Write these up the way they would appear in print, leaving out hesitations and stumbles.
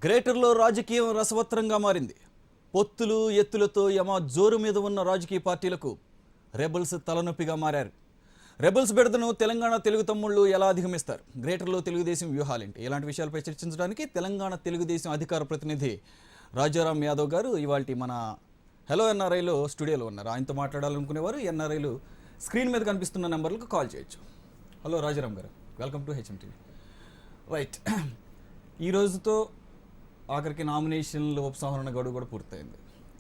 గ్రేటర్లో రాజకీయం రసవత్రంగా మారింది. పొత్తులు ఎత్తులతో యమ జోరు మీద ఉన్న రాజకీయ పార్టీలకు రెబల్స్ తలనొప్పిగా మారారు. రెబల్స్ బెడదను తెలంగాణ తెలుగు తమ్ముళ్ళు ఎలా అధిగమిస్తారు? గ్రేటర్లో తెలుగుదేశం వ్యూహాలేంటి? ఇలాంటి విషయాలపై చర్చించడానికి తెలంగాణ తెలుగుదేశం అధికార ప్రతినిధి రాజారాం యాదవ్ గారు ఇవాల్టి మన హలో ఎన్ఆర్ఐలో స్టూడియోలో ఉన్నారు. ఆయనతో మాట్లాడాలనుకునేవారు ఎన్ఆర్ఐలు స్క్రీన్ మీద కనిపిస్తున్న నెంబర్లకు కాల్ చేయొచ్చు. హలో రాజారాం గారు, వెల్కమ్ టు హెచ్ఎంటీవీ. రైట్, ఈ రోజుతో ఆఖరికి నామినేషన్ల ఉపసంహరణ గడువు కూడా పూర్తయింది.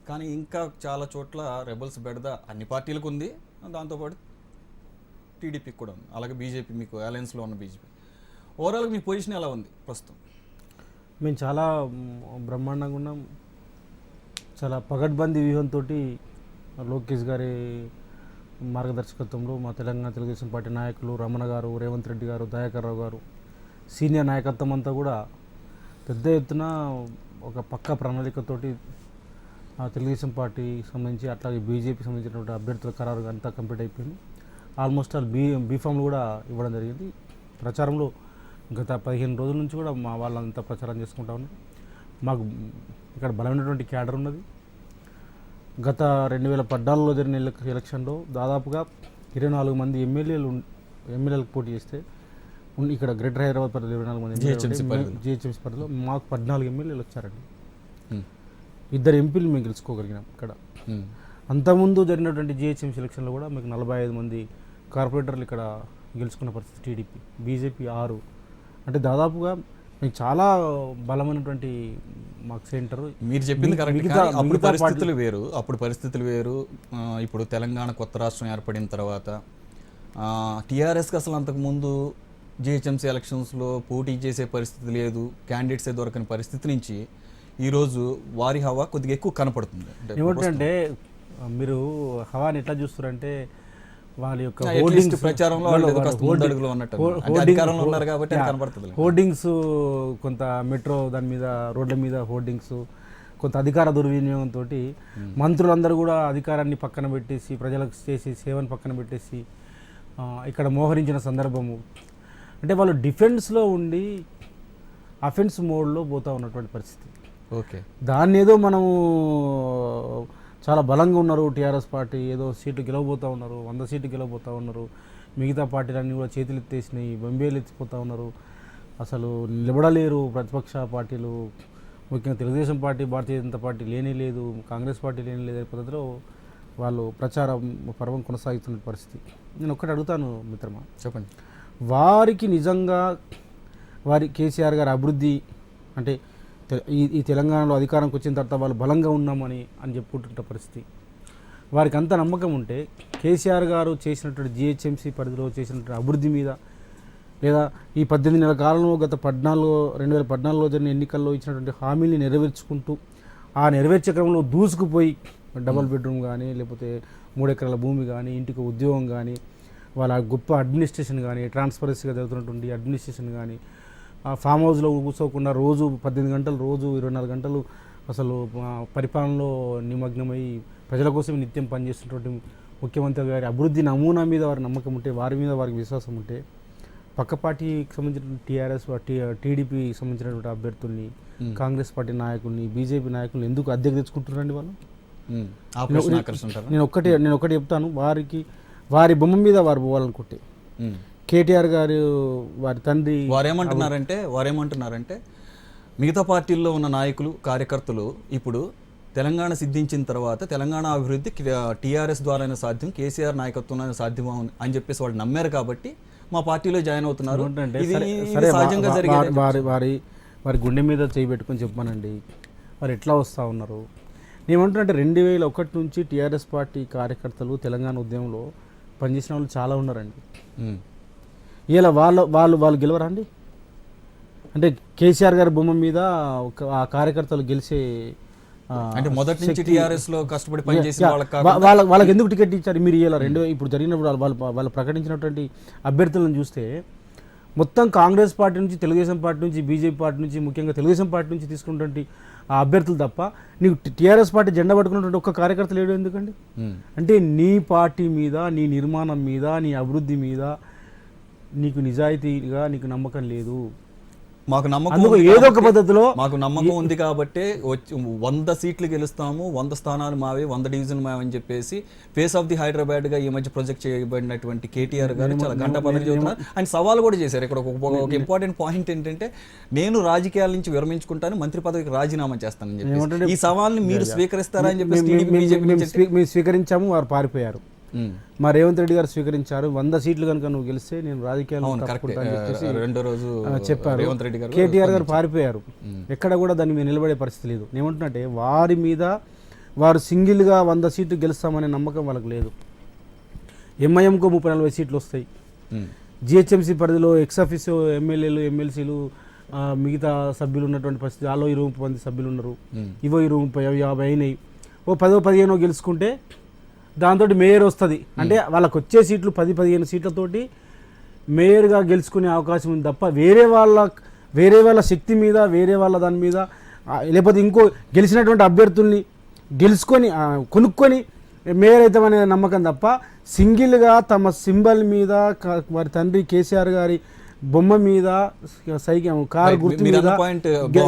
కానీ ఇంకా చాలా చోట్ల రెబల్స్ బెడద అన్ని పార్టీలకు ఉంది, దాంతోపాటు టీడీపీకి కూడా ఉంది, అలాగే బీజేపీ, మీకు అలయన్స్లో ఉన్న బీజేపీ. ఓవరాల్గా మీ పొజిషన్ ఎలా ఉంది ప్రస్తుతం? మేము చాలా బ్రహ్మాండంగా ఉన్నాం. చాలా పగడ్బందీ వ్యూహంతో లోకేష్ గారి మార్గదర్శకత్వంలో మా తెలంగాణ తెలుగుదేశం పార్టీ నాయకులు రమణ గారు, రేవంత్ రెడ్డి గారు, దయాకర్ రావు గారు, సీనియర్ నాయకత్వం అంతా కూడా పెద్ద ఎత్తున ఒక పక్క ప్రణాళికతోటి తెలుగుదేశం పార్టీ సంబంధించి అట్లాగే బీజేపీకి సంబంధించినటువంటి అభ్యర్థుల ఖరారు అంతా కంప్లీట్ అయిపోయింది. ఆల్మోస్ట్ ఆల్ బీఫామ్లు కూడా ఇవ్వడం జరిగింది. ప్రచారంలో గత 15 రోజుల నుంచి కూడా మా వాళ్ళంతా ప్రచారం చేసుకుంటా ఉన్నారు. మాకు ఇక్కడ బలమైనటువంటి క్యాడర్ ఉన్నది. గత 2014లో జరిగిన ఎలక్షన్లో దాదాపుగా 24 మంది ఎమ్మెల్యేలకు పోటీ చేస్తే ఇక్కడ గ్రేటర్ హైదరాబాద్ పరిధిలో 24 మంది జిహెచ్ఎంసీ పరిధిలో మాకు 14 ఎమ్మెల్యేలు వచ్చారండి. 2 ఎంపీలు మేము గెలుచుకోగలిగినాం ఇక్కడ. అంతకుముందు జరిగినటువంటి జిహెచ్ఎంసీ ఎలక్షన్లో కూడా మీకు 45 మంది కార్పొరేటర్లు ఇక్కడ గెలుచుకున్న పరిస్థితి. TDP, BJP 6. అంటే దాదాపుగా మీకు చాలా బలమైనటువంటి మాకు సెంటర్. మీరు చెప్పింది కరెక్ట్. అప్పుడు పరిస్థితులు వేరు. ఇప్పుడు తెలంగాణ కొత్త రాష్ట్రం ఏర్పడిన తర్వాత టీఆర్ఎస్కి అసలు అంతకుముందు జిహెచ్ఎంసీ ఎలక్షన్స్లో పోటీ చేసే పరిస్థితి లేదు, క్యాండిడేట్సే దొరకని పరిస్థితి నుంచి ఈరోజు వారి హవా కొద్దిగా ఎక్కువ కనపడుతుంది. ఏమిటంటే మీరు హవాని ఎట్లా చూస్తారంటే వాళ్ళ యొక్క హోర్డింగ్స్, కొంత మెట్రో దాని మీద రోడ్ల మీద హోర్డింగ్స్, కొంత అధికార దుర్వినియోగంతో మంత్రులందరూ కూడా అధికారాన్ని పక్కన పెట్టేసి ప్రజలకు చేసి సేవను పక్కన పెట్టేసి ఇక్కడ మోహరించిన సందర్భము. అంటే వాళ్ళు డిఫెన్స్లో ఉండి అఫెన్స్ మోడ్లో పోతూ ఉన్నటువంటి పరిస్థితి. ఓకే, దాన్ని ఏదో మనము చాలా బలంగా ఉన్నారు, టీఆర్ఎస్ పార్టీ ఏదో సీట్లు గెలవబోతూ ఉన్నారు, 100 సీట్లు గెలవబోతూ ఉన్నారు, మిగతా పార్టీలన్నీ కూడా చేతులు ఎత్తేసినాయి, బొంబేలు ఎత్తిపోతూ ఉన్నారు, అసలు నిలబడలేరు ప్రతిపక్ష పార్టీలు, ముఖ్యంగా తెలుగుదేశం పార్టీ, భారతీయ జనతా పార్టీ లేనే లేదు, కాంగ్రెస్ పార్టీ లేని లేదు పద్ధతిలో వాళ్ళు ప్రచార పర్వం కొనసాగుతున్న పరిస్థితి. నేను ఒక్కటి అడుగుతాను మిత్రమా, చెప్పండి. వారికి నిజంగా వారి కేసీఆర్ గారి అభివృద్ధి అంటే ఈ తెలంగాణలో అధికారంకి వచ్చిన తర్వాత వాళ్ళు బలంగా ఉన్నామని చెప్పుకుంటున్న పరిస్థితి, వారికి అంత నమ్మకం ఉంటే కేసీఆర్ గారు చేసినటువంటి జిహెచ్ఎంసీ పరిధిలో చేసినటువంటి అభివృద్ధి మీద, లేదా ఈ 18 నెలల కాలంలో గత 2014లో జరిగిన ఎన్నికల్లో ఇచ్చినటువంటి హామీని నెరవేర్చుకుంటూ ఆ నెరవేర్చే క్రమంలో దూసుకుపోయి డబుల్ బెడ్రూమ్ కానీ, లేకపోతే 3 ఎకరాల భూమి కానీ, ఇంటికి ఉద్యోగం కానీ, వాళ్ళ గొప్ప అడ్మినిస్ట్రేషన్ కానీ, ట్రాన్స్పరెన్సీగా జరుగుతున్నటువంటి అడ్మినిస్ట్రేషన్ కానీ, ఫామ్ హౌస్లో కూర్చోకుండా రోజు 18 గంటలు, రోజు 24 గంటలు అసలు పరిపాలనలో నిమగ్నమై ప్రజల కోసం నిత్యం పనిచేస్తున్నటువంటి ముఖ్యమంత్రి గారి అభివృద్ధి నమూనా మీద వారి నమ్మకం ఉంటే, వారి మీద వారికి విశ్వాసం ఉంటే, పక్క పార్టీకి సంబంధించిన టీఆర్ఎస్, టీడీపీకి సంబంధించినటువంటి అభ్యర్థుల్ని, కాంగ్రెస్ పార్టీ నాయకుల్ని, బీజేపీ నాయకుల్ని ఎందుకు అద్దెకు తెచ్చుకుంటున్నారండి వాళ్ళు? నేను ఒకటి చెప్తాను, వారి బొమ్మ మీద వారు పోవాలనుకుంటే కేటీఆర్ గారు వారి తండ్రి వారేమంటున్నారంటే మిగతా పార్టీల్లో ఉన్న నాయకులు, కార్యకర్తలు ఇప్పుడు తెలంగాణ సిద్ధించిన తర్వాత తెలంగాణ అభివృద్ధి టీఆర్ఎస్ ద్వారానే సాధ్యం, కేసీఆర్ నాయకత్వంలోనే సాధ్యం అని చెప్పేసి వాళ్ళు నమ్మారు కాబట్టి మా పార్టీలో జాయిన్ అవుతున్నారు. వారి గుండె మీద చేయి పెట్టుకొని చెప్పానండి, వారు ఎట్లా వస్తూ ఉన్నారు. నేనేమంటున్నానంటే 2001 నుంచి టీఆర్ఎస్ పార్టీ కార్యకర్తలు తెలంగాణ ఉద్యమంలో పనిచేసిన వాళ్ళు చాలా ఉన్నారండి. ఇలా వాళ్ళు గెలవరా అండి? అంటే కేసీఆర్ గారి బొమ్మ మీద ఆ కార్యకర్తలు గెలిచే అంటే మొదటి నుంచి టీఆర్ఎస్ లో కష్టపడి పనిచేసిన వాళ్ళకి ఎందుకు టికెట్ ఇచ్చారు? మీరు ఇలా ఇప్పుడు జరిగినప్పుడు వాళ్ళు ప్రకటించినటువంటి అభ్యర్థులను చూస్తే మొత్తం కాంగ్రెస్ పార్టీ నుంచి, తెలుగుదేశం పార్టీ నుంచి, బీజేపీ పార్టీ నుంచి, ముఖ్యంగా తెలుగుదేశం పార్టీ నుంచి తీసుకున్నటువంటి ఆ అభ్యర్థులు తప్ప నీకు టీఆర్ఎస్ పార్టీ జెండా పట్టుకున్నటువంటి ఒక్క కార్యకర్త లేడు. ఎందుకండి? అంటే నీ పార్టీ మీద, నీ నిర్మాణం మీద, నీ అభివృద్ధి మీద నీకు నిజాయితీగా నీకు నమ్మకం లేదు. మాకు నమ్మకం అందుకు ఉంది ఏదో ఒక కాబట్టి- పద్ధతిలో మాకు నమ్మకం ఉంది కాబట్టి 100 సీట్లు గెలుస్తాము, 100 స్థానాలు మావి, 100 డివిజన్ మావి అని చెప్పేసి ఫేస్ ఆఫ్ ది హైదరాబాద్ గా ఈ మధ్య ప్రొజెక్ట్ చేయబడినటువంటి కేటీఆర్ గారు చాలా గంట పద్ధతి చెబుతున్నారు. ఆయన సవాల్ కూడా చేశారు. ఇక్కడ ఒక ఇంపార్టెంట్ పాయింట్ ఏంటంటే, నేను రాజకీయాల నుంచి విరమించుకుంటాను, మంత్రి పదవికి రాజీనామా చేస్తానని చెప్పి ఈ సవాల్ని మీరు స్వీకరిస్తారా అని చెప్పేసి టీడీపీ బీజేపీ నుంచి మేము స్వీకరించాము, వారు పారిపోయారు. మా రేవంత్ రెడ్డి గారు స్వీకరించారు. 100 సీట్లు కనుక నువ్వు గెలిస్తే నేను రాజకీయాల్లో తప్పుకుంటా అని చెప్పేసి రెండో రోజు చెప్పారు. రేవంత్ రెడ్డి గారు కేటీఆర్ గారు పారిపోయారు. ఎక్కడ కూడా దాని మీద నిలబడే పరిస్థితి లేదు. ఏమంటున్నట్టే వారి మీద వారు సింగిల్గా 100 సీట్లు గెలుస్తామనే నమ్మకం వాళ్ళకి లేదు. ఎంఐఎంకు 30-40 సీట్లు వస్తాయి. జిహెచ్ఎంసీ పరిధిలో ఎక్స్-అఫీసియో ఎమ్మెల్యేలు, ఎమ్మెల్సీలు, మిగతా సభ్యులు ఉన్నటువంటి పరిస్థితి. వాళ్ళు 20 మంది సభ్యులు ఉన్నారు. 20, 50 అయినాయి. ఓ 10-15 గెలుచుకుంటే దాంతో మేయర్ వస్తుంది. అంటే వాళ్ళకి వచ్చే సీట్లు 10-15 సీట్లతోటి మేయర్గా గెలుచుకునే అవకాశం ఉంది తప్ప వేరే వాళ్ళ శక్తి మీద, వేరే వాళ్ళ దాని మీద, లేకపోతే ఇంకో గెలిచినటువంటి అభ్యర్థుల్ని గెలుచుకొని కొనుక్కొని మేయర్ అవుతామనే నమ్మకం తప్ప సింగిల్గా తమ సింబల్ మీద వారి తండ్రి కేసీఆర్ గారి బొమ్మ మీద కారు గుర్తు మీద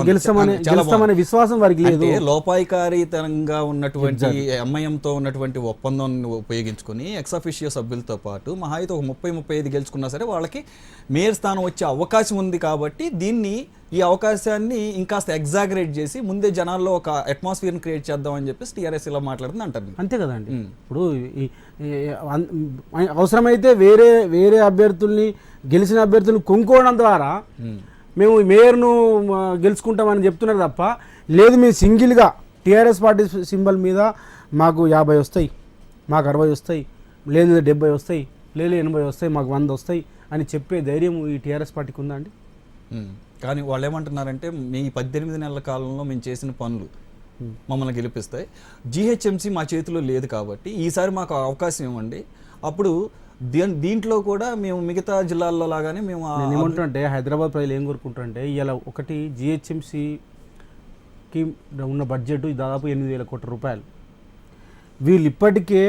గెలుస్తామనే విశ్వాసం వారికి లేదు. లోపాయికారితనంగా ఉన్నటువంటి ఎంఐఎంతో ఉన్నటువంటి ఒప్పందాన్ని ఉపయోగించుకుని ఎక్స్-అఫీషియో సభ్యులతో పాటు మహా అయితే ఒక 30-35 గెలుచుకున్నా సరే వాళ్ళకి మేయర్ స్థానం వచ్చే అవకాశం ఉంది. కాబట్టి ఈ అవకాశాన్ని ఇంకాస్త ఎగ్జాగరేట్ చేసి ముందే జనాల్లో ఒక అట్మాస్ఫియర్ని క్రియేట్ చేద్దామని చెప్పేసి టీఆర్ఎస్ ఇలా మాట్లాడుతుంది అంటారు. అంతే కదండి. ఇప్పుడు అవసరమైతే వేరే అభ్యర్థుల్ని, గెలిచిన అభ్యర్థులను కొనుక్కోవడం ద్వారా మేము మేయర్ను గెలుచుకుంటామని చెప్తున్నారు తప్ప, లేదు మేము సింగిల్గా టీఆర్ఎస్ పార్టీ సింబల్ మీద మాకు 50 వస్తాయి, మాకు 60 వస్తాయి, లేదు 70 వస్తాయి, లేదు 80 వస్తాయి, మాకు 100 వస్తాయి అని చెప్పే ధైర్యం ఈ టీఆర్ఎస్ పార్టీకి ఉందా అండి? కానీ వాళ్ళు ఏమంటున్నారంటే, మీ 18 నెలల కాలంలో మేము చేసిన పనులు మమ్మల్ని గెలిపిస్తాయి, జిహెచ్ఎంసీ మా చేతిలో లేదు కాబట్టి ఈసారి మాకు అవకాశం ఇవ్వండి, అప్పుడు దీంట్లో కూడా మేము మిగతా జిల్లాల్లో లాగానే మేము ఏమంటుంటే హైదరాబాద్ ప్రజలు ఏం కోరుకుంటారంటే, ఇలా ఒకటి జిహెచ్ఎంసీకి ఉన్న బడ్జెట్ దాదాపు 8,000 కోట్ల రూపాయలు. వీళ్ళు ఇప్పటికే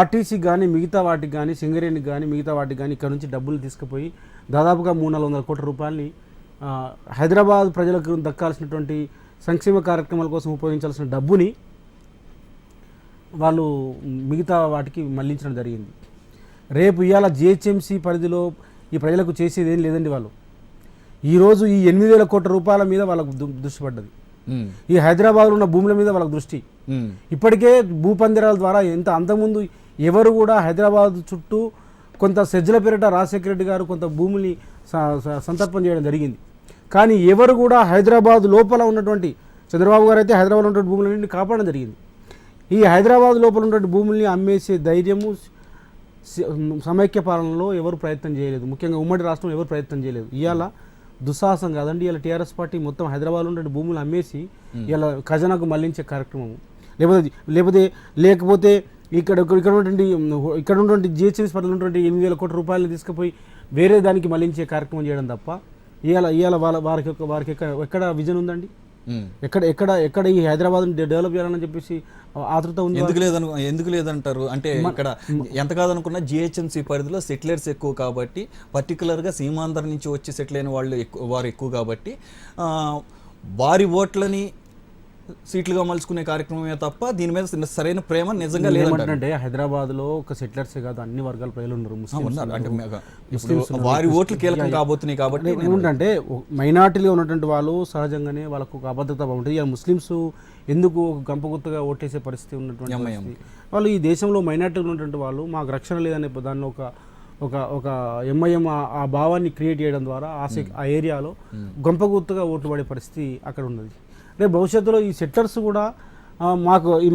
ఆర్టీసీ కానీ, మిగతా వాటికి కానీ, సింగరేణికి కానీ, మిగతా వాటికి కానీ ఇక్కడ నుంచి డబ్బులు తీసుకుపోయి దాదాపుగా 300-400 కోట్ల రూపాయలని హైదరాబాద్ ప్రజలకు దక్కాల్సినటువంటి సంక్షేమ కార్యక్రమాల కోసం ఉపయోగించాల్సిన డబ్బుని వాళ్ళు మిగతా వాటికి మళ్లించడం జరిగింది. రేపు ఇవాళ జిహెచ్ఎంసీ పరిధిలో ఈ ప్రజలకు చేసేది ఏం లేదండి. వాళ్ళు ఈరోజు ఈ 8,000 కోట్ల రూపాయల మీద వాళ్ళకు దృష్టి పడ్డది. ఈ హైదరాబాద్లో ఉన్న భూముల మీద వాళ్ళకు దృష్టి. ఇప్పటికే భూపందిరాల ద్వారా అంతకుముందు ఎవరు కూడా హైదరాబాద్ చుట్టూ కొంత సెజ్జలపేట రాజశేఖర రెడ్డి గారు కొంత భూముల్ని సంతర్పణ చేయడం జరిగింది. కానీ ఎవరు కూడా హైదరాబాద్ లోపల ఉన్నటువంటి చంద్రబాబు గారు అయితే హైదరాబాద్లో ఉన్నటువంటి భూములన్నింటినీ కాపాడడం జరిగింది. ఈ హైదరాబాద్ లోపల ఉన్నటువంటి భూముల్ని అమ్మేసే ధైర్యము సమైక్య పాలనలో ఎవరు ప్రయత్నం చేయలేదు. ముఖ్యంగా ఉమ్మడి రాష్ట్రంలో ఎవరు ప్రయత్నం చేయలేదు. ఇవాళ దుస్సాహసం కాదండి. ఇలా టీఆర్ఎస్ పార్టీ మొత్తం హైదరాబాద్లో ఉన్నటువంటి భూములు అమ్మేసి ఇలా ఖజానాకు మళ్లించే కార్యక్రమం, లేకపోతే ఇక్కడ ఉన్నటువంటి జిహెచ్ఎంసీ పరిధిలో ఉన్నటువంటి 8,000 కోట్ల రూపాయలు తీసుకుపోయి వేరే దానికి మళ్లించే కార్యక్రమం చేయడం తప్ప ఇవాళ వారికి ఎక్కడ విజన్ ఉందండి? ఎక్కడ ఈ హైదరాబాద్ డెవలప్ చేయాలని చెప్పేసి ఆతృత ఉంది? ఎందుకు లేదంటారు అంటే, ఇక్కడ ఎంత కాదనుకున్నా జిహెచ్ఎంసీ పరిధిలో సెటిలర్స్ ఎక్కువ కాబట్టి, పర్టికులర్గా సీమాంధ్ర నుంచి వచ్చి సెటిల్ అయిన వారు ఎక్కువ కాబట్టి వారి ఓట్లని సీట్లుగా మలుచుకునే కార్యక్రమమే తప్ప దీని మీద సరైన ప్రేమ నిజంగా లేదంటే. హైదరాబాద్లో ఒక సెటిలర్సే కాదు, అన్ని వర్గాల ప్రజలు ఉన్నారు. వారి ఓట్లు కీలకం కాబోతున్నాయి కాబట్టి ఏమిటంటే మైనార్టీలుగా ఉన్నటువంటి వాళ్ళు సహజంగానే వాళ్ళకు ఒక అభద్రత ఉంటుంది. ముస్లిమ్స్ ఎందుకు గంపగుత్తగా ఓటేసే పరిస్థితి ఉన్నటువంటి వాళ్ళు, ఈ దేశంలో మైనార్టీలు ఉన్నటువంటి వాళ్ళు మాకు రక్షణ లేదనే దానిలో ఒక ఎంఐఎం ఆ భావాన్ని క్రియేట్ చేయడం ద్వారా ఆ ఏరియాలో గంపగుత్తగా ఓట్లు పడే పరిస్థితి అక్కడ ఉన్నది. రేపు భవిష్యత్తులో ఈ సెట్లర్స్ కూడా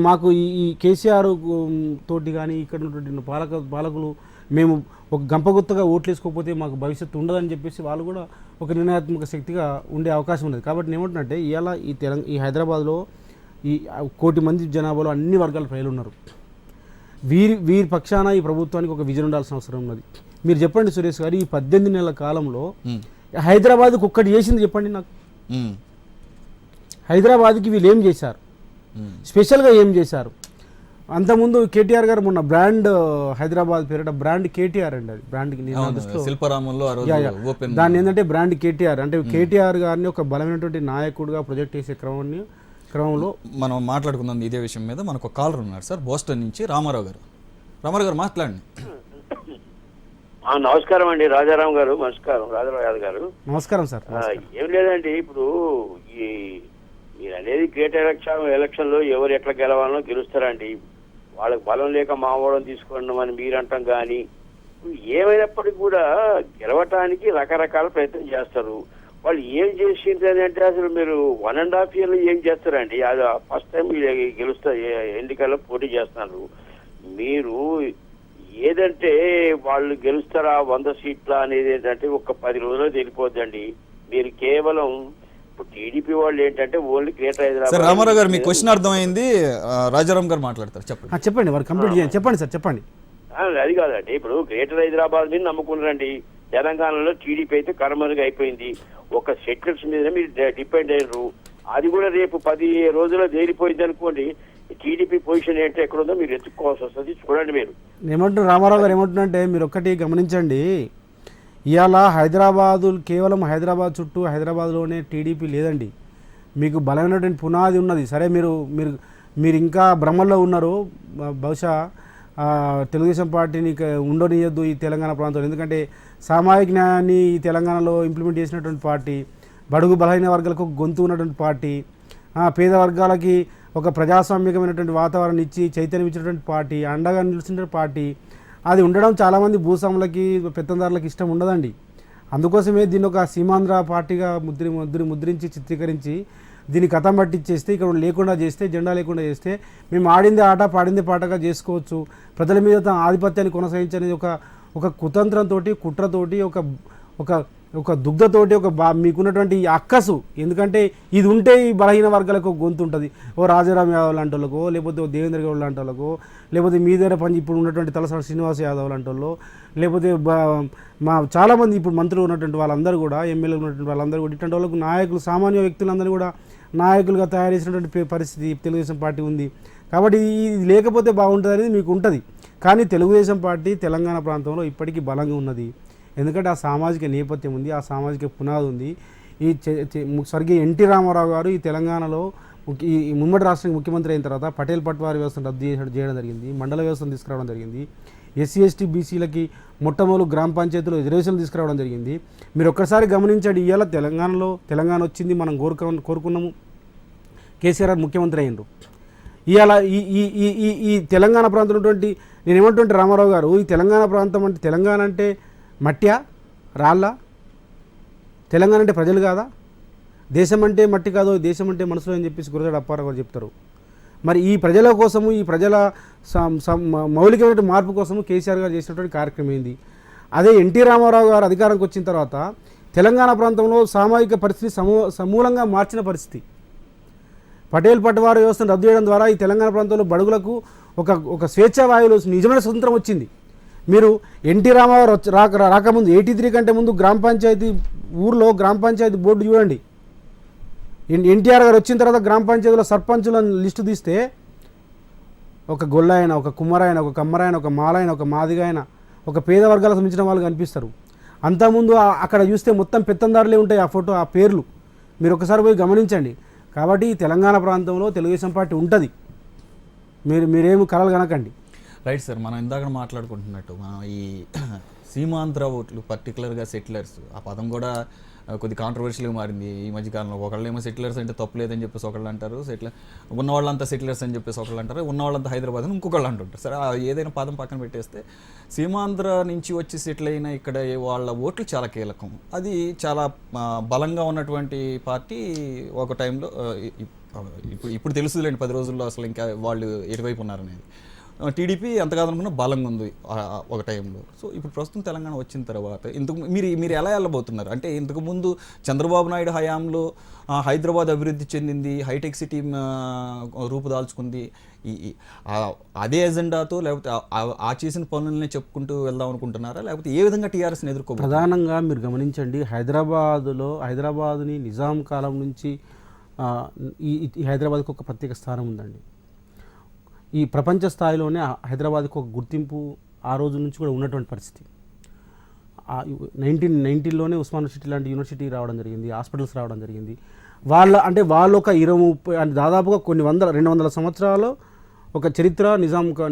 మాకు ఈ కేసీఆర్ తోటి కానీ ఇక్కడ ఉన్నటువంటి పాలకులు మేము ఒక గంపగుత్తగా ఓట్లు వేసుకోకపోతే మాకు భవిష్యత్తు ఉండదని చెప్పేసి వాళ్ళు కూడా ఒక నిర్ణయాత్మక శక్తిగా ఉండే అవకాశం ఉన్నది. కాబట్టి ఏమంటున్నట్టే ఇవాళ ఈ హైదరాబాద్లో ఈ 1 కోటి మంది జనాభాలో అన్ని వర్గాల ప్రజలు ఉన్నారు. వీరి పక్షాన ఈ ప్రభుత్వానికి ఒక విజన్ ఉండాల్సిన అవసరం ఉన్నది. మీరు చెప్పండి సురేష్ గారు, ఈ 18 నెలల కాలంలో హైదరాబాద్కి ఒక్కటి చేసింది చెప్పండి నాకు. హైదరాబాద్కి వీళ్ళు ఏం చేశారు? స్పెషల్గా ఏం చేశారు? అంతకుముందు కేటీఆర్ గారు మొన్న బ్రాండ్ హైదరాబాద్ పేరిట బ్రాండ్ కేటీఆర్ అండి, అది బ్రాండ్కి శిల్పారామంలో ఆ రోజు ఓపెన్ దాన్ని ఏంటంటే బ్రాండ్ కేటీఆర్ అంటే కేటీఆర్ గారిని ఒక బలమైనటువంటి నాయకుడిగా ప్రొజెక్ట్ చేసే క్రమంలో మనం మాట్లాడుకుందాం ఇదే విషయం మీద. మనకు ఒక కాలర్ ఉన్నారు సార్ బోస్టన్ నుంచి, రామారావు గారు. రామారావు గారు మాట్లాడండి. నమస్కారం అండి రాజారాం గారు. నమస్కారం రాజారావు యాదవ్ గారు. నమస్కారం సార్. ఏం లేదండి, ఇప్పుడు ఈ మీరు అనేది గ్రేట్ ఎలక్షన్ లో ఎవరు ఎట్లా గెలవాలో గెలుస్తారండి. వాళ్ళకి బలం లేక మావడం తీసుకోవడం అని మీరంటాం, కానీ ఏమైనప్పటికీ కూడా గెలవటానికి రకరకాల ప్రయత్నం చేస్తారు. వాళ్ళు ఏం చేసింది అంటే అసలు మీరు 1.5 year ఏం చేస్తారండి? అది ఫస్ట్ టైం గెలుస్తారు, ఎన్నికల్లో పోటీ చేస్తున్నారు. మీరు ఏదంటే వాళ్ళు గెలుస్తారా 100 seats అనేది ఏంటంటే ఒక 10 రోజుల్లో తెలిపోద్దండి. మీరు కేవలం ఇప్పుడు టీడీపీ వాళ్ళు ఏంటంటే ఓన్లీ గ్రేటర్ హైదరాబాద్. రామారావు గారు మీ క్వశ్చన్ అర్థమైంది, రాజారాం గారు మాట్లాడతారు, చెప్పండి. చెప్పండి వారు కంప్లీట్ చేయండి. చెప్పండి సార్, చెప్పండి. అది కాదండి, ఇప్పుడు గ్రేటర్ హైదరాబాద్ మీద నమ్ముకున్నారండి. తెలంగాణలో టీడీపీ అయితే కనుమరుగు అయిపోయింది. ఒక సెటిల్స్ మీద మీరు డిపెండ్ అయ్యారు. అది కూడా రేపు 10 రోజుల్లో తేలిపోయింది అనుకోండి, టీడీపీ పొజిషన్ ఏంటో ఎక్కడుందో మీరు ఎత్తుక్కోవాల్సి వస్తుంది. చూడండి మీరు. ఏమంటున్నారు రామారావు గారు, ఏమంటున్నారంటే మీరు ఒక్కటి గమనించండి, ఇవాళ హైదరాబాదు కేవలం హైదరాబాద్ చుట్టూ హైదరాబాద్లోనే టీడీపీ లేదండి. మీకు బలమైనటువంటి పునాది ఉన్నది. సరే మీరు మీరు మీరు ఇంకా భ్రమల్లో ఉన్నారు. బహుశా తెలుగుదేశం పార్టీని ఉండనియద్దు ఈ తెలంగాణ ప్రాంతంలో. ఎందుకంటే సామాజిక న్యాయాన్ని ఈ తెలంగాణలో ఇంప్లిమెంట్ చేసినటువంటి పార్టీ, బడుగు బలహీన వర్గాలకు గొంతు ఉన్నటువంటి పార్టీ, పేద వర్గాలకి ఒక ప్రజాస్వామ్యకమైనటువంటి వాతావరణం ఇచ్చి చైతన్యం ఇచ్చినటువంటి పార్టీ, అండగా నిలిచినటువంటి పార్టీ, అది ఉండడం చాలామంది భూస్వాములకి పెత్తందారులకు ఇష్టం ఉండదండి. అందుకోసమే దీన్ని ఒక సీమాంధ్ర పార్టీగా ముద్రించి చిత్రీకరించి దీన్ని కథం పట్టించేస్తే, ఇక్కడ లేకుండా చేస్తే, జెండా లేకుండా చేస్తే, మేము ఆడిందే ఆట పాడిందే పాటగా చేసుకోవచ్చు, ప్రజల మీద తన ఆధిపత్యాన్ని కొనసాగించనేది ఒక కుతంత్రంతో, కుట్రతోటి, ఒక దుగ్ధతోటి, మీకున్నటువంటి అక్కసు. ఎందుకంటే ఇది ఉంటే ఈ బలహీన వర్గాలకు గొంతు ఉంటుంది. ఓ రాజారాం యాదవ్ లాంటి వాళ్ళకో, లేకపోతే ఓ దేవేంద్ర గౌడ్ లాంటి వాళ్ళకో, లేకపోతే మీ దగ్గర ఇప్పుడు ఉన్నటువంటి తలసాని శ్రీనివాస్ యాదవ్ లాంటి వాళ్ళు, లేకపోతే మా చాలామంది ఇప్పుడు మంత్రులు ఉన్నటువంటి వాళ్ళందరూ కూడా, ఎమ్మెల్యేలు ఉన్నటువంటి వాళ్ళందరూ కూడా, ఇటువంటి వాళ్ళకు నాయకులు, సామాన్య వ్యక్తులందరూ కూడా నాయకులుగా తయారు చేసినటువంటి పరిస్థితి తెలుగుదేశం పార్టీ ఉంది. కాబట్టి ఇది లేకపోతే బాగుంటుంది అనేది మీకు ఉంటుంది. కానీ తెలుగుదేశం పార్టీ తెలంగాణ ప్రాంతంలో ఇప్పటికీ బలంగా ఉన్నది. ఎందుకంటే ఆ సామాజిక నేపథ్యం ఉంది, ఆ సామాజిక పునాది ఉంది. ఈ స్వర్గీయ ఎన్టీ రామారావు గారు ఈ తెలంగాణలో ఈ ఉమ్మడి రాష్ట్రానికి ముఖ్యమంత్రి అయిన తర్వాత పటేల్ పట్వారీ వ్యవస్థను రద్దు చేయడం జరిగింది, మండల వ్యవస్థను తీసుకురావడం జరిగింది, ఎస్సీ ఎస్టీ బీసీలకి మొట్టమొదలు గ్రామ పంచాయతీలో రిజర్వేషన్లు తీసుకురావడం జరిగింది. మీరు ఒక్కసారి గమనించండి, ఇవాళ తెలంగాణ వచ్చింది, మనం కోరుకున్నాము, కేసీఆర్ ముఖ్యమంత్రి అయినరు. ఇవాళ ఈ తెలంగాణ ప్రాంతం ఉన్నటువంటి నేను ఏమంటుంటే రామారావు గారు, ఈ తెలంగాణ ప్రాంతం అంటే తెలంగాణ అంటే మట్టియా రాళ్ళ? తెలంగాణ అంటే ప్రజలు కాదా? దేశం అంటే మట్టి కాదో, దేశం అంటే మనసులో అని చెప్పేసి గురజాడ అప్పారావు గారు చెప్తారు. మరి ఈ ప్రజల కోసము, ఈ ప్రజల మౌలికమైన మార్పు కోసము కేసీఆర్ గారు చేసినటువంటి కార్యక్రమం ఏంది? అదే ఎన్టీ రామారావు గారు అధికారంకి వచ్చిన తర్వాత తెలంగాణ ప్రాంతంలో సామాజిక పరిస్థితి సమూలంగా మార్చిన పరిస్థితి. పటేల్ పట్వారీ వ్యవస్థను రద్దు చేయడం ద్వారా ఈ తెలంగాణ ప్రాంతంలో బడుగులకు ఒక స్వేచ్ఛా వాయువులు, నిజమైన స్వతంత్రం వచ్చింది. మీరు ఎన్టీ రామారావు రాకముందు 83 కంటే ముందు గ్రామ పంచాయతీ ఊర్లో గ్రామ పంచాయతీ బోర్డు చూడండి. ఎన్టీఆర్ గారు వచ్చిన తర్వాత గ్రామ పంచాయతీలో సర్పంచుల లిస్టు తీస్తే ఒక గొల్లాయన, ఒక కుమ్మరాయన, ఒక కమ్మరాయన, ఒక మాలాయన, ఒక మాదిగాయన, ఒక పేద వర్గాలకు సంబంధించిన వాళ్ళు కనిపిస్తారు. అంతకుముందు అక్కడ చూస్తే మొత్తం పెత్తందారులే ఉంటాయి ఆ ఫోటో, ఆ పేర్లు మీరు ఒకసారి పోయి గమనించండి. కాబట్టి తెలంగాణ ప్రాంతంలో తెలుగుదేశం పార్టీ ఉంటుంది, మీరేమి కలలు కనకండి. రైట్ సార్, మనం ఇందాక మాట్లాడుకుంటున్నట్టు మనం ఈ సీమాంధ్ర ఓట్లు పర్టికులర్గా సెటిలర్స్, ఆ పదం కూడా కొద్ది కాంట్రవర్షియల్గా మారింది ఈ మధ్యకాలంలో. ఒకళ్ళేమో సెటిలర్స్ అంటే తప్పులేదని చెప్పేసి ఒకళ్ళు అంటారు, ఉన్నవాళ్ళంతా సెటిలర్స్ అని చెప్పేసి ఒకళ్ళు అంటారు, ఉన్నవాళ్ళంతా హైదరాబాద్ అని ఇంకొకళ్ళు అంటుంటారు. సరే ఏదైనా పదం పక్కన పెట్టేస్తే సీమాంధ్ర నుంచి వచ్చి సెటిల్ అయిన ఇక్కడ వాళ్ళ ఓట్లు చాలా కీలకం. అది చాలా బలంగా ఉన్నటువంటి పార్టీ ఒక టైంలో, ఇప్పుడు తెలుసులేండి 10 రోజుల్లో అసలు ఇంకా వాళ్ళు ఎటువైపు ఉన్నారనేది. టీడీపీ ఎంత కాదనుకున్నా బలంగా ఉంది ఒక టైంలో. సో ఇప్పుడు ప్రస్తుతం తెలంగాణ వచ్చిన తర్వాత మీరు ఎలా వెళ్ళబోతున్నారు? అంటే ఇంతకు ముందు చంద్రబాబు నాయుడు హయాంలో హైదరాబాద్ అభివృద్ధి చెందింది, హైటెక్ సిటీ రూపుదాల్చుకుంది, అదే ఎజెండాతో, లేకపోతే ఆ చేసిన పనులనే చెప్పుకుంటూ వెళ్దాం అనుకుంటున్నారా, లేకపోతే ఏ విధంగా టీఆర్ఎస్ని ఎదుర్కో? ప్రధానంగా మీరు గమనించండి, హైదరాబాదుని నిజాం కాలం నుంచి ఈ హైదరాబాద్కు ఒక ప్రత్యేక స్థానం ఉందండి. ఈ ప్రపంచ స్థాయిలోనే హైదరాబాద్కు ఒక గుర్తింపు ఆ రోజు నుంచి కూడా ఉన్నటువంటి పరిస్థితి. 1990లోనే ఉస్మాన్ యూనివర్సిటీ లాంటి యూనివర్సిటీ రావడం జరిగింది, హాస్పిటల్స్ రావడం జరిగింది. వాళ్ళు ఒక 20-30 అంటే దాదాపుగా కొన్ని 200 సంవత్సరాలు ఒక చరిత్ర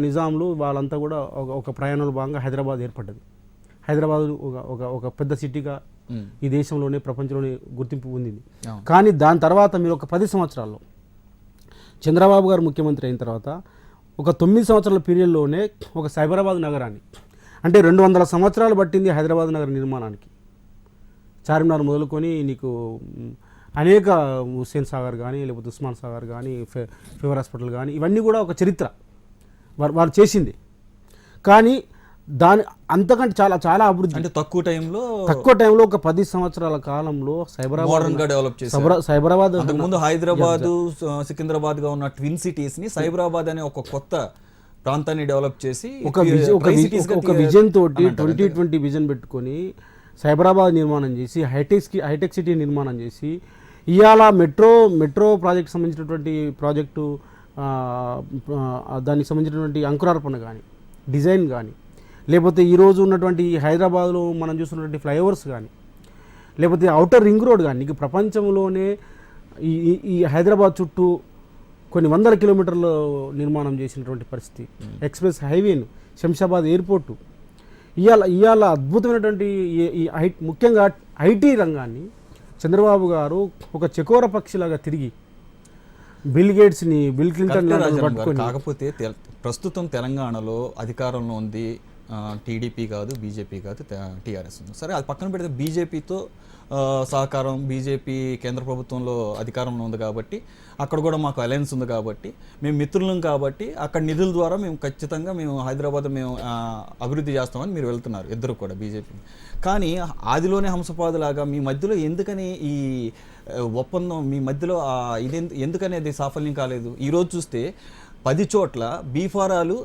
నిజాంలు వాళ్ళంతా కూడా ఒక ప్రయాణంలో భాగంగా హైదరాబాద్ ఏర్పడ్డది. హైదరాబాద్ ఒక పెద్ద సిటీగా ఈ దేశంలోనే ప్రపంచంలోనే గుర్తింపు పొందింది. కానీ దాని తర్వాత మీరు ఒక 10 సంవత్సరాల్లో చంద్రబాబు గారు ముఖ్యమంత్రి అయిన తర్వాత ఒక 9 సంవత్సరాల పీరియడ్లోనే ఒక సైబరాబాద్ నగరాన్ని, అంటే 200 సంవత్సరాలు పట్టింది హైదరాబాద్ నగర నిర్మాణానికి. చార్మినార్ మొదలుకొని నీకు అనేక హుస్సేన్ సాగర్ కానీ, లేకపోతే ఉస్మాన్ సాగర్ కానీ, ఫీవర్ హాస్పిటల్ కానీ, ఇవన్నీ కూడా ఒక చరిత్ర వారు చేసింది. కానీ దాని అంతకంటే చాలా చాలా అభివృద్ధి, అంటే తక్కువ టైంలో ఒక 10 సంవత్సరాల కాలంలో సైబరాబాద్ ముందు హైదరాబాద్ సికింద్రాబాద్ గా ఉన్న ట్విన్ సిటీస్ ని సైబరాబాద్ అనే ఒక కొత్త ప్రాంతాన్ని డెవలప్ చేసి ఒక విజన్ తోటి 2020 విజన్ పెట్టుకొని సైబరాబాద్ నిర్మాణం చేసి హైటెక్ సిటీ నిర్మాణం చేసి ఇవాళ మెట్రో ప్రాజెక్ట్ సంబంధించినటువంటి ప్రాజెక్టు దానికి సంబంధించినటువంటి అంకురార్పణ కానీ, డిజైన్ కానీ, లేకపోతే ఈరోజు ఉన్నటువంటి హైదరాబాద్లో మనం చూస్తున్నటువంటి ఫ్లైఓవర్స్ కానీ, లేకపోతే ఔటర్ రింగ్ రోడ్ కానీ, నీకు ప్రపంచంలోనే ఈ హైదరాబాద్ చుట్టూ కొన్ని 100 కిలోమీటర్ల నిర్మాణం చేసినటువంటి పరిస్థితి, ఎక్స్ప్రెస్ హైవేను, శంషాబాద్ ఎయిర్పోర్టు, ఇవాళ అద్భుతమైనటువంటి ముఖ్యంగా ఐటీ రంగాన్ని చంద్రబాబు గారు ఒక చకోర పక్షిలాగా తిరిగి బిల్ క్లింటన్ పట్టుకొని. కాకపోతే ప్రస్తుతం తెలంగాణలో అధికారంలో ఉంది టీడీపీ కాదు, బీజేపీ కాదు, టీఆర్ఎస్ ఉంది. సరే, అది పక్కన పెడితే బీజేపీతో సహకారం, బీజేపీ కేంద్ర ప్రభుత్వంలో అధికారంలో ఉంది కాబట్టి అక్కడ కూడా మాకు అలయన్స్ ఉంది కాబట్టి మేము మిత్రులం కాబట్టి అక్కడ నిధుల ద్వారా మేము ఖచ్చితంగా హైదరాబాద్ అభివృద్ధి చేస్తామని మీరు వెళ్తున్నారు ఇద్దరు కూడా బీజేపీ. కానీ ఆదిలోనే హంసపాదులాగా మీ మధ్యలో ఎందుకని ఈ ఒప్పందం మీ మధ్యలో ఎందుకని అది సాఫల్యం కాలేదు? ఈరోజు చూస్తే 10 చోట్ల బీఫారాలు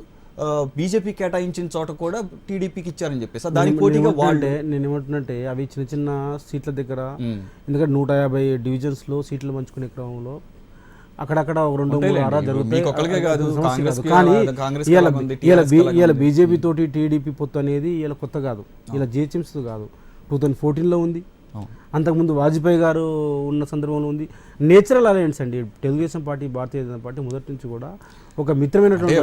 బీజేపీ కేటాయించిన చోట కూడా టీడీపీకి ఇచ్చారని చెప్పేసి దానికి పోటీగా నేను ఏమంటున్నట్టే అవి చిన్న సీట్ల దగ్గర, ఎందుకంటే 150 డివిజన్స్లో సీట్లు పంచుకునే క్రమంలో అక్కడక్కడ 2-3 జరుగుతాయి. కానీ ఇలా బీజేపీ తోటి టీడీపీ పొత్తు అనేది ఇలా కొత్త కాదు, ఇలా జిహెచ్ఎంసీ కాదు, 2014లో ఉంది, అంతకుముందు వాజ్పేయి గారు ఉన్న సందర్భంలో ఉంది. నేచురల్ అలయన్స్ అండి. తెలుగుదేశం పార్టీ, భారతీయ జనతా పార్టీ మొదటి నుంచి కూడా ఒక మిత్రమైనటువంటి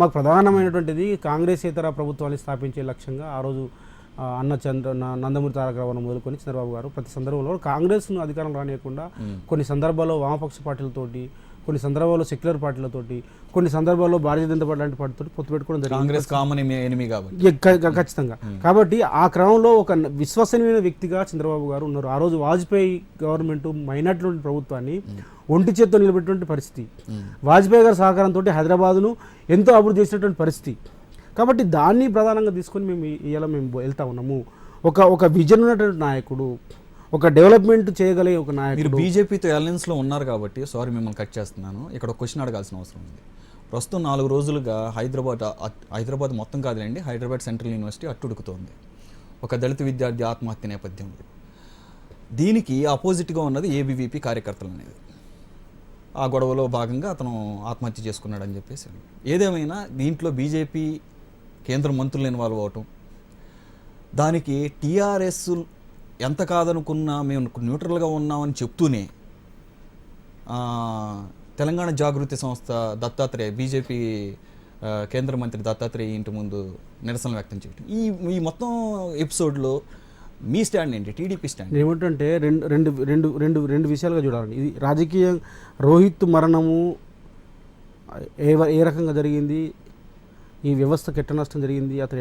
మాకు ప్రధానమైనటువంటిది కాంగ్రెసేతర ప్రభుత్వాన్ని స్థాపించే లక్ష్యంగా ఆ రోజు నందమూరి తారక రామారావు మొదలుకొని చంద్రబాబు గారు ప్రతి సందర్భంలో కాంగ్రెస్ను అధికారం రానియకుండా కొన్ని సందర్భాల్లో వామపక్ష పార్టీలతోటి, కొన్ని సందర్భాల్లో సెక్యులర్ పార్టీలతోటి, కొన్ని సందర్భాల్లో భారతీయ జనతా పార్టీ లాంటి పార్టీతో పొత్తు పెట్టుకోవడం జరిగింది ఖచ్చితంగా. కాబట్టి ఆ క్రమంలో ఒక విశ్వసనీయమైన వ్యక్తిగా చంద్రబాబు గారు ఉన్నారు. ఆ రోజు వాజ్పేయి గవర్నమెంట్ మైనార్టీ ప్రభుత్వాన్ని ఒంటి చేత్తో నిలబెట్టినటువంటి పరిస్థితి, వాజ్పేయి గారి సహకారంతో హైదరాబాద్ను ఎంతో అభివృద్ధి చేసినటువంటి పరిస్థితి. కాబట్టి దాన్ని ప్రధానంగా తీసుకొని మేము వెళ్తా ఉన్నాము. ఒక విజన్ ఉన్నటువంటి నాయకుడు, ఒక డెవలప్మెంట్ చేయగలిగే ఒక నాయకుడు. మీరు బీజేపీతో అలయన్స్లో ఉన్నారు కాబట్టి, సారీ మిమ్మల్ని కట్ చేస్తున్నాను, ఇక్కడ ఒక క్వశ్చన్ అడగాల్సిన అవసరం ఉంది. ప్రస్తుతం 4 రోజులుగా హైదరాబాద్ మొత్తం కాదులేండి, హైదరాబాద్ సెంట్రల్ యూనివర్సిటీ అట్టుడుకుతోంది ఒక దళిత విద్యార్థి ఆత్మహత్య నేపథ్యంలో. దీనికి ఆపోజిట్గా ఉన్నది ఏబీవీపీ కార్యకర్తలు అనేది. ఆ గొడవలో భాగంగా అతను ఆత్మహత్య చేసుకున్నాడని చెప్పేసి. ఏదేమైనా దీంట్లో బీజేపీ కేంద్ర మంత్రులు ఇన్వాల్వ్ అవటం, దానికి టీఆర్ఎస్ ఎంత కాదనుకున్నా మేము న్యూట్రల్గా ఉన్నామని చెప్తూనే తెలంగాణ జాగృతి సంస్థ దత్తాత్రేయ, బీజేపీ కేంద్ర మంత్రి దత్తాత్రేయ ఇంటి ముందు నిరసన వ్యక్తం చేయటం, ఈ మొత్తం ఎపిసోడ్లో మీ స్టాండ్ ఏంటి, టీడీపీ స్టాండ్ ఏమిటంటే రెండు విషయాలుగా చూడాలండి. ఇది రాజకీయ రోహిత్ మరణము ఏ రకంగా జరిగింది, ఈ వ్యవస్థకు ఎట్లా నష్టం జరిగింది, అతను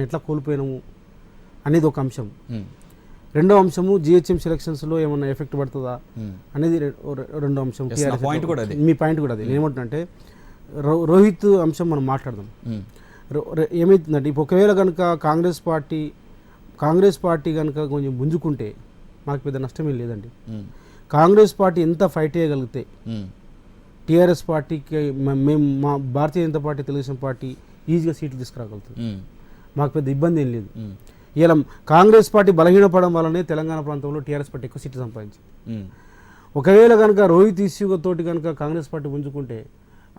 ఎట్లా కోల్పోయినాము అనేది ఒక అంశం. రెండో అంశము జిహెచ్ఎం సెలక్షన్స్లో ఏమన్నా ఎఫెక్ట్ పడుతుందా అనేది రెండో అంశం. మీ పాయింట్ కూడా అది. నేనేమంటున్నానంటే రోహిత్ అంశం మనం మాట్లాడదాం. ఏమవుతుందంటే ఇప్పుడు ఒకవేళ కనుక కాంగ్రెస్ పార్టీ కనుక కొంచెం గుంజుకుంటే మాకు పెద్ద నష్టం ఏం లేదండి. కాంగ్రెస్ పార్టీ ఎంత ఫైట్ చేయగలిగితే టీఆర్ఎస్ పార్టీకి మా భారతీయ జనతా పార్టీ, తెలుగుదేశం పార్టీ ఈజీగా సీట్లు తీసుకురాగలుగుతుంది. మాకు పెద్ద ఇబ్బంది ఏం లేదు. ఇలా కాంగ్రెస్ పార్టీ బలహీనపడడం వల్లనే తెలంగాణ ప్రాంతంలో టీఆర్ఎస్ పార్టీ ఎక్కువ సీట్లు సంపాదించింది. ఒకవేళ కనుక రోహిత్ ఇష్యూ తోటి కనుక కాంగ్రెస్ పార్టీ పుంజుకుంటే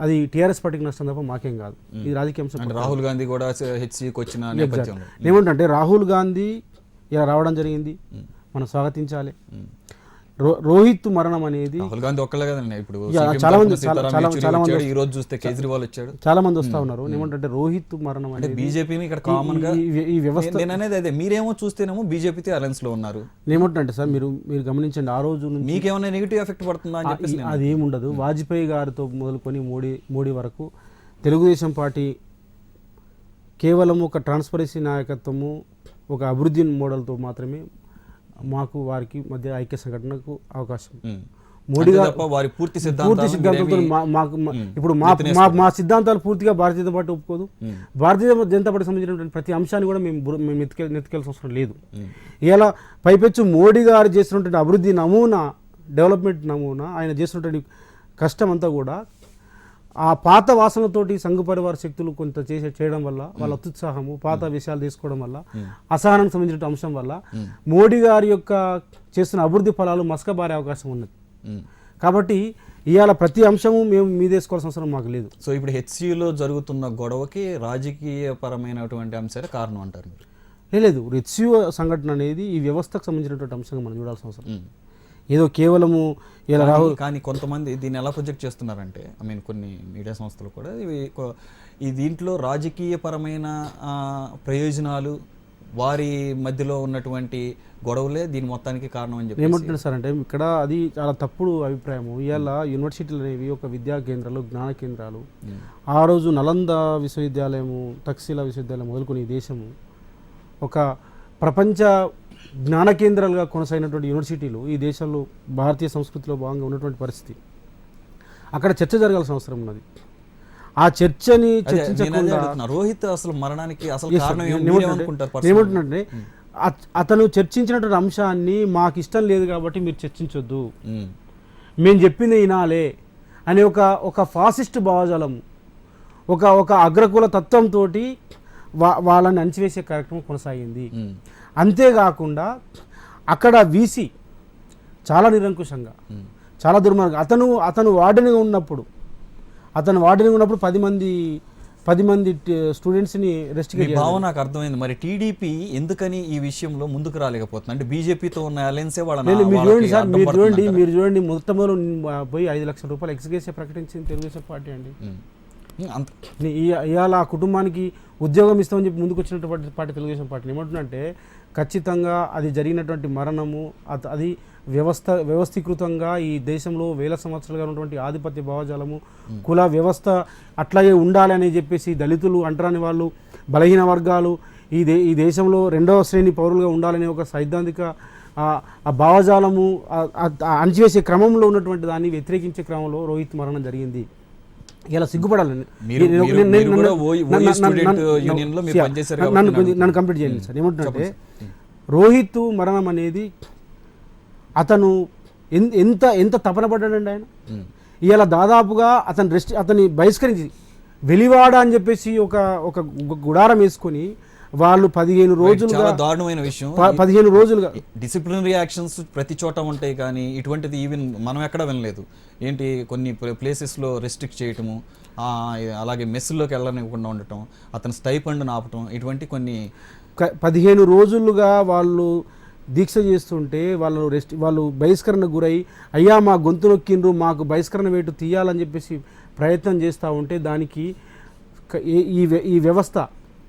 అది టీఆర్ఎస్ పార్టీకి నష్టం తప్ప మాకేం కాదు. ఇది రాజకీయ అంశం. అంటే రాహుల్ గాంధీ కూడా హెచ్సికి వచ్చిన నేపథ్యంలో ఏమంటే రాహుల్ గాంధీ ఇలా రావడం జరిగింది, మనం స్వాగతించాలి. రోహిత్ మరణం అనేది రాహుల్ గాంధీ ఒక్కలే కదండి, ఇప్పుడు చాలా మంది ఈ రోజు చూస్తే కేజ్రీవాల్ వచ్చాడు, చాలా మంది వస్తా ఉన్నారు. ఏమంటే రోహిత్ మరణం అంటే అనేది బీజేపీని ఇక్కడ కామన్ గా ఈ వ్యవస్థ నేను అనేది అదే. మీరేమో చూస్తేనేమో బీజేపీతో అలయన్స్ లో ఉన్నారు. ఏమంటే సార్ మీరు గమనించండి, ఆ రోజు నుంచి మీకేమైనా నెగిటివ్ ఎఫెక్ట్ పడుతుందా అని చెప్పేసి అది ఏముండదు. వాజ్పేయి గారితో మొదలుకొని మోడీ వరకు తెలుగుదేశం పార్టీ కేవలం ఒక ట్రాన్స్పరెన్సీ నాయకత్వము, ఒక అభివృద్ధి మోడల్తో మాత్రమే మాకు వారికి మధ్య ఐక్య సంఘటనకు అవకాశం. మోడీ గారు వారి పూర్తి సిద్ధాంతంతో ఇప్పుడు మా సిద్ధాంతాలు పూర్తిగా భారతీయ జనతా పార్టీ ఒప్పుకోదు. భారతీయ జనతా పార్టీ సంబంధించినటువంటి ప్రతి అంశాన్ని కూడా మేము నెత్తుకెళ్ళాల్సిన అవసరం లేదు. ఇలా పైపెచ్చు మోడీ గారు చేసినటువంటి అభివృద్ధి నమూనా, డెవలప్మెంట్ నమూనా, ఆయన చేసినటువంటి కష్టం అంతా కూడా ఆ పాత వాసనతోటి సంఘ పరివార శక్తులు కొంత చేయడం వల్ల, వాళ్ళ అత్యుత్సాహము, పాత విషయాలు తీసుకోవడం వల్ల, అసహనానికి సంబంధించిన అంశం వల్ల మోడీ గారి యొక్క చేస్తున్న అభివృద్ధి ఫలాలు మసకబారే అవకాశం ఉన్నది. కాబట్టి ఇవాళ ప్రతి అంశము మేము మీదేసుకోవాల్సిన అవసరం మాకు లేదు. సో ఇప్పుడు హెచ్సిలో జరుగుతున్న గొడవకి రాజకీయపరమైనటువంటి అంశాలే కారణం అంటారు మీరు? లేదు, హెచ్సియు సంఘటన అనేది ఈ వ్యవస్థకు సంబంధించినటువంటి అంశంగా మనం చూడాల్సిన అవసరం. ఏదో కేవలము ఇలా రాహుల్ కానీ కొంతమంది దీన్ని ఎలా ప్రొజెక్ట్ చేస్తున్నారంటే, కొన్ని మీడియా సంస్థలు కూడా ఈ దీంట్లో రాజకీయపరమైన ప్రయోజనాలు, వారి మధ్యలో ఉన్నటువంటి గొడవలే దీని మొత్తానికి కారణం అని చెప్పి ఏమంటున్నారు సార్ అంటే ఇక్కడ అది చాలా తప్పుడు అభిప్రాయము. ఇవాళ యూనివర్సిటీలు అనేవి ఒక విద్యా కేంద్రాలు, జ్ఞాన కేంద్రాలు. ఆ రోజు నలంద విశ్వవిద్యాలయము, తక్షశిల విశ్వవిద్యాలయం మొదలుకొని ఈ దేశము ఒక ప్రపంచ జ్ఞాన కేంద్రాలుగా కొనసాగినటువంటి యూనివర్సిటీలు ఈ దేశంలో భారతీయ సంస్కృతిలో భాగంగా ఉన్నటువంటి పరిస్థితి. అక్కడ చర్చ జరగాల్సిన అవసరం ఉన్నది. ఆ చర్చని చర్చించకుండా రోహిత్ అసలు మరణానికి అసలు ఏమంటున్నట్టే అతను చర్చించినటువంటి అంశాన్ని మాకు ఇష్టం లేదు కాబట్టి మీరు చర్చించొద్దు, మేము చెప్పింది వినాలే అనే ఒక ఫాసిస్ట్ భావజాలం, ఒక అగ్రకుల తత్వంతో వాళ్ళని అణచివేసే కార్యక్రమం కొనసాగింది. అంతేకాకుండా అక్కడ వీసీ చాలా నిరంకుశంగా, చాలా దుర్మార్గం. అతను వార్డెన్గా ఉన్నప్పుడు 10 మంది స్టూడెంట్స్ని రెస్ట్ భావన నాకు అర్థమైంది. మరి టీడీపీ ఎందుకని ఈ విషయంలో ముందుకు రాలేకపోతుంది? అంటే బీజేపీతో ఉన్న అలయన్సే మీరు చూడండి మొట్టమొదలు పోయి 5 లక్షల రూపాయలు ఎక్స్గ్రేషియా ప్రకటించింది తెలుగుదేశం పార్టీ అండి. ఇవాళ ఆ కుటుంబానికి ఉద్యోగం ఇస్తామని చెప్పి ముందుకు వచ్చినటువంటి పార్టీ తెలుగుదేశం పార్టీ. ఏమంటున్నంటే ఖచ్చితంగా అది జరిగినటువంటి మరణము, అది వ్యవస్థీకృతంగా ఈ దేశంలో వేల సంవత్సరాలుగా ఉన్నటువంటి ఆధిపత్య భావజాలము, కుల వ్యవస్థ అట్లాగే ఉండాలి అని చెప్పేసి దళితులు, అంటరాని వాళ్ళు, బలహీన వర్గాలు ఈ దేశంలో 2వ శ్రేణి పౌరులుగా ఉండాలనే ఒక సైద్ధాంతిక ఆ భావజాలము అణచివేసే క్రమంలో ఉన్నటువంటి దాన్ని వ్యతిరేకించే క్రమంలో రోహిత్ మరణం జరిగింది. ఇలా సిగ్గుపడాలని నన్ను కంప్లీట్ చేయండి సార్. ఏమంటుంటే రోహిత్ మరణం అనేది అతను ఎంత తపన పడ్డాడండి ఆయన. ఇవాళ దాదాపుగా అతన్ని బహిష్కరించి వెలివాడ అని చెప్పేసి ఒక గుడారం వేసుకొని వాళ్ళు 15 రోజులుగా, దారుణమైన విషయం, 15 రోజులుగా డిసిప్లినరీ యాక్షన్స్ ప్రతి చోట ఉంటాయి. కానీ ఇటువంటిది ఈవెన్ మనం ఎక్కడ వినలేదు. ఏంటి కొన్ని ప్లేసెస్లో రెస్ట్రిక్ట్ చేయటము, అలాగే మెస్సుల్లోకి వెళ్ళనివ్వకుండా ఉండటం, అతని స్టైపెండ్ను ఆపటం, ఇటువంటి కొన్ని 15 రోజులుగా వాళ్ళు దీక్ష చేస్తుంటే వాళ్ళు బహిష్కరణకు గురై, అయ్యా మా గొంతు నొక్కిండ్రు, మాకు బహిష్కరణ వేటు తీయాలని చెప్పేసి ప్రయత్నం చేస్తూ ఉంటే దానికి ఈ వ్యవస్థ,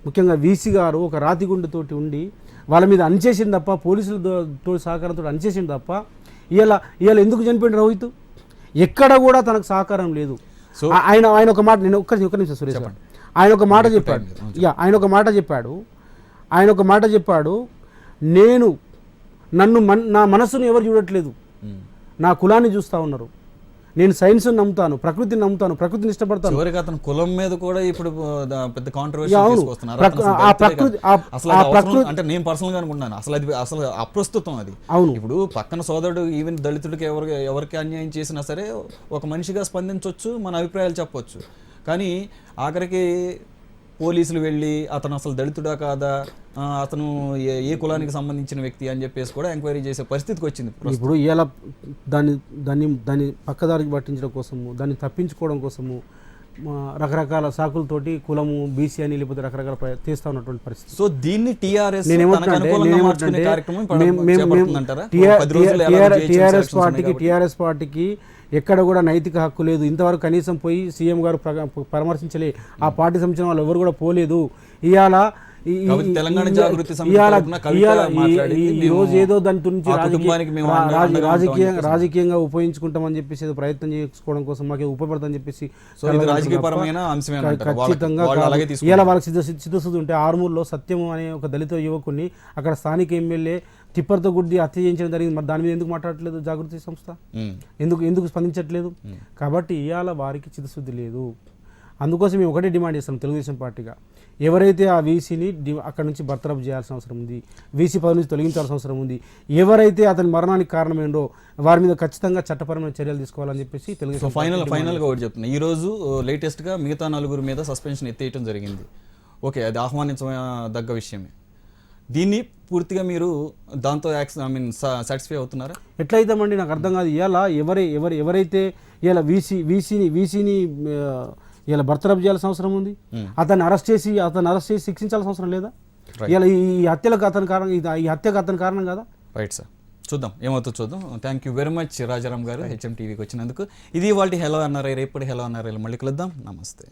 ముఖ్యంగా వీసీ గారు ఒక రాతిగుండుతోటి ఉండి వాళ్ళ మీద అణచేసింది తప్ప, పోలీసులతో సహకారంతో అణచేసింది తప్ప ఇవాళ ఎందుకు చనిపోయింది రోహిత్? ఎక్కడ కూడా తనకు సహకారం లేదు. ఆయన ఒక మాట, నేను ఒక్క నిమిషం సురేష్, ఆయన ఒక మాట చెప్పాడు, నా మనస్సును ఎవరు చూడట్లేదు, నా కులాన్ని చూస్తూ ఉన్నారు, నేను సైన్స్ నమ్ముతాను, ప్రకృతిని నమ్ముతాను, ప్రకృతిని ఇష్టపడతాను. అతను కులం మీద కూడా ఇప్పుడు పెద్ద కాంట్రవర్సీ అంటే నేను పర్సనల్ గా అనుకుంటున్నాను. అసలు అప్రస్తుతం అది. అవును, ఇప్పుడు పక్కన సోదరుడు ఈవెన్ దళితుడికి ఎవరికి అన్యాయం చేసినా సరే ఒక మనిషిగా స్పందించవచ్చు, మన అభిప్రాయాలు చెప్పవచ్చు. కానీ ఆఖరికి పోలీసులు వెళ్ళి అతను అసలు దళితుడా కాదా, అతను ఏ కులానికి సంబంధించిన వ్యక్తి అని చెప్పేసి కూడా ఎంక్వైరీ చేసే పరిస్థితికి వచ్చింది. ఇప్పుడు ఇలా దాన్ని పక్కదారికి పట్టించడం కోసము, దాన్ని తప్పించుకోవడం కోసము రకరకాల సాకులతోటి కులము బీసీ అని లేకపోతే రకరకాల తీస్తా ఉన్నటువంటి పరిస్థితి. సో దీన్ని టీఆర్ఎస్ టీఆర్ఎస్ పార్టీకి ఎక్కడ కూడా నైతిక హక్కు లేదు. ఇంతవరకు కనీసం పోయి సీఎం గారు పరామర్శించలే, ఆ పార్టీ సంబంధించిన వాళ్ళు ఎవరు కూడా పోలేదు. ఇవాళ తెలంగాణ జాగృతి ఈ రోజు ఏదో దాని గురించి రాజకీయంగా ఉపయోగించుకుంటామని చెప్పేసి ఏదో ప్రయత్నం చేసుకోవడం కోసం మాకు ఉపయోగపడతాని చెప్పేసి ఖచ్చితంగా ఇవాళ వాళ్ళకి సిద్ధశుద్ధి ఉంటే ఆర్మూర్లో సత్యము అనే ఒక దళిత యువకుని అక్కడ స్థానిక ఎమ్మెల్యే టిప్పర్తో గుడ్డి హత్య చేయించడం జరిగింది. మరి దాని మీద ఎందుకు మాట్లాడట్లేదు జాగృతి సంస్థ, ఎందుకు స్పందించట్లేదు? కాబట్టి ఇవాళ వారికి చిత్తశుద్ధి లేదు. అందుకోసం మేము ఒకటే డిమాండ్ చేస్తాం తెలుగుదేశం పార్టీగా, ఎవరైతే ఆ వీసీని అక్కడ నుంచి బర్తరఫ్ చేయాల్సిన అవసరం ఉంది, వీసీ పదవి నుంచి తొలగించాల్సిన అవసరం ఉంది, ఎవరైతే అతని మరణానికి కారణమేంటో వారి మీద ఖచ్చితంగా చట్టపరమైన చర్యలు తీసుకోవాలని చెప్పేసి తెలుగుదేశం. ఫైనల్గా ఒకటి చెప్తున్నా, ఈ రోజు లేటెస్ట్గా మిగతా 4 మీద సస్పెన్షన్ ఎత్తేయడం జరిగింది. ఓకే, అది ఆహ్వానించదగ్గ విషయమే. దీన్ని పూర్తిగా మీరు దాంతో సాటిస్ఫై అవుతున్నారా? ఎట్లయితామండి, నాకు అర్థం కాదు. ఇలా ఎవరైతే ఇలా వీసీని ఇలా బర్తరఫ్ చేయాల్సిన అవసరం ఉంది, అతన్ని అరెస్ట్ చేసి శిక్షించాల్సిన అవసరం లేదా? ఇలా ఈ హత్యకు అతని కారణం కదా. రైట్ సార్, చూద్దాం ఏమవుతుందో చూద్దాం. Thank you very much Rajaram గారు HM టీవీకి వచ్చినందుకు. ఇది వాళ్ళ హెలో అన్నారా, రేపటి హెలో అన్నారా, మళ్ళీ కలుద్దాం. నమస్తే.